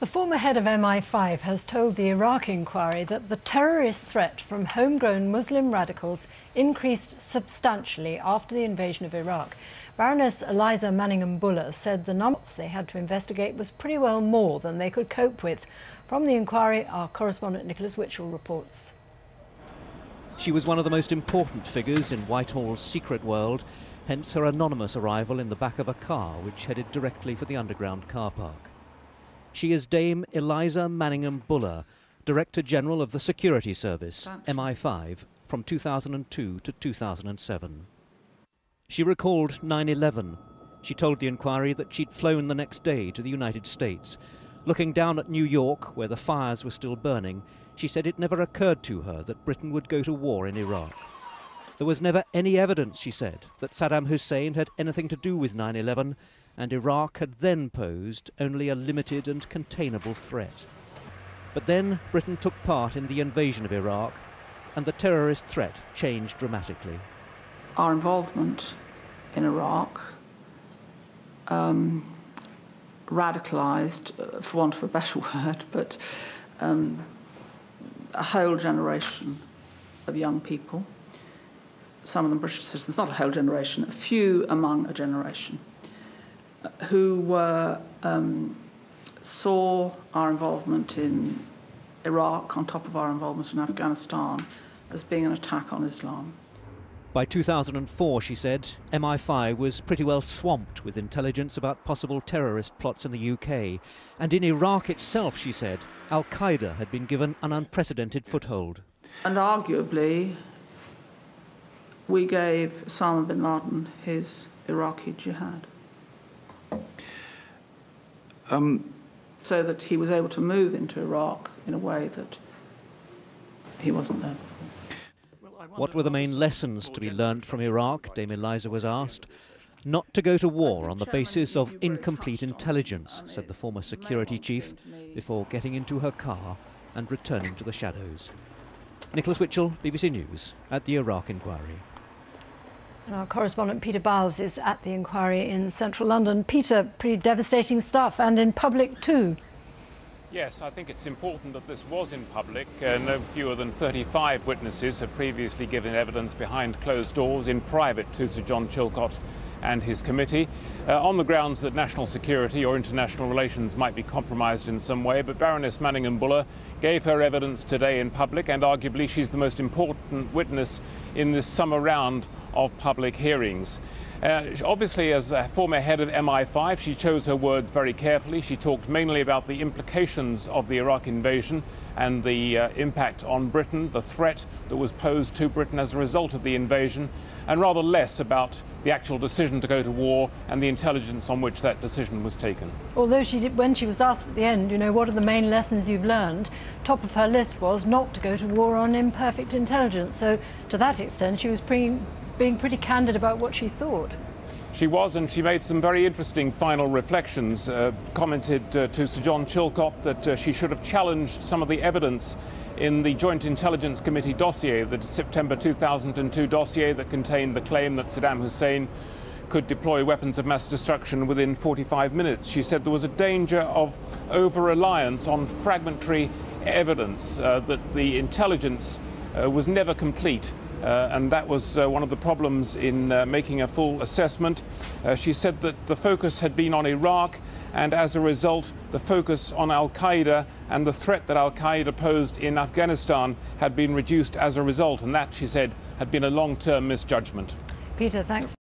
The former head of Mi5 has told the Iraq inquiry that the terrorist threat from homegrown Muslim radicals increased substantially after the invasion of Iraq. Baroness Eliza Manningham-Buller said the numbers they had to investigate was pretty well more than they could cope with. From the inquiry, our correspondent Nicholas Witchell reports. She was one of the most important figures in Whitehall's secret world, hence her anonymous arrival in the back of a car which headed directly for the underground car park. She is Dame Eliza Manningham-Buller, Director General of the Security Service, Mi5, from 2002 to 2007. She recalled 9/11. She told the inquiry that she'd flown the next day to the United States. Looking down at New York, where the fires were still burning, she said it never occurred to her that Britain would go to war in Iraq. There was never any evidence, she said, that Saddam Hussein had anything to do with 9/11, and Iraq had then posed only a limited and containable threat. But then Britain took part in the invasion of Iraq, and the terrorist threat changed dramatically. Our involvement in Iraq radicalised, for want of a better word, but a whole generation of young people, some of them British citizens, not a whole generation, a few among a generation, who saw our involvement in Iraq, on top of our involvement in Afghanistan, as being an attack on Islam. By 2004, she said, Mi5 was pretty well swamped with intelligence about possible terrorist plots in the UK. And in Iraq itself, she said, Al-Qaeda had been given an unprecedented foothold. And arguably, we gave Osama bin Laden his Iraqi jihad. So that he was able to move into Iraq in a way that he wasn't there before. What were the main lessons to be learnt from Iraq, Dame Eliza was asked. Not to go to war on the basis of incomplete intelligence, said the former security chief, before getting into her car and returning to the shadows. Nicholas Witchell, BBC News, at the Iraq inquiry. And our correspondent Peter Biles is at the inquiry in central London. Peter, pretty devastating stuff, and in public too. Yes, I think it's important that this was in public. No fewer than 35 witnesses have previously given evidence behind closed doors in private to Sir John Chilcot and his committee, on the grounds that national security or international relations might be compromised in some way. But Baroness Manningham-Buller gave her evidence today in public, and arguably she's the most important witness in this summer round of public hearings. Obviously, as a former head of Mi5, she chose her words very carefully. She talked mainly about the implications of the Iraq invasion and the impact on Britain, the threat that was posed to Britain as a result of the invasion, and rather less about the actual decision to go to war and the intelligence on which that decision was taken. Although when she was asked at the end, you know, what are the main lessons you've learned, top of her list was not to go to war on imperfect intelligence. So to that extent, she was being pretty candid about what she thought. She was, and she made some very interesting final reflections, commented to Sir John Chilcot that she should have challenged some of the evidence in the Joint Intelligence Committee dossier, the September 2002 dossier that contained the claim that Saddam Hussein could deploy weapons of mass destruction within 45 minutes. She said there was a danger of over-reliance on fragmentary evidence, that the intelligence was never complete. And that was one of the problems in making a full assessment. She said that the focus had been on Iraq, and as a result, the focus on Al-Qaeda and the threat that Al-Qaeda posed in Afghanistan had been reduced as a result. And that, she said, had been a long-term misjudgment. Peter, thanks.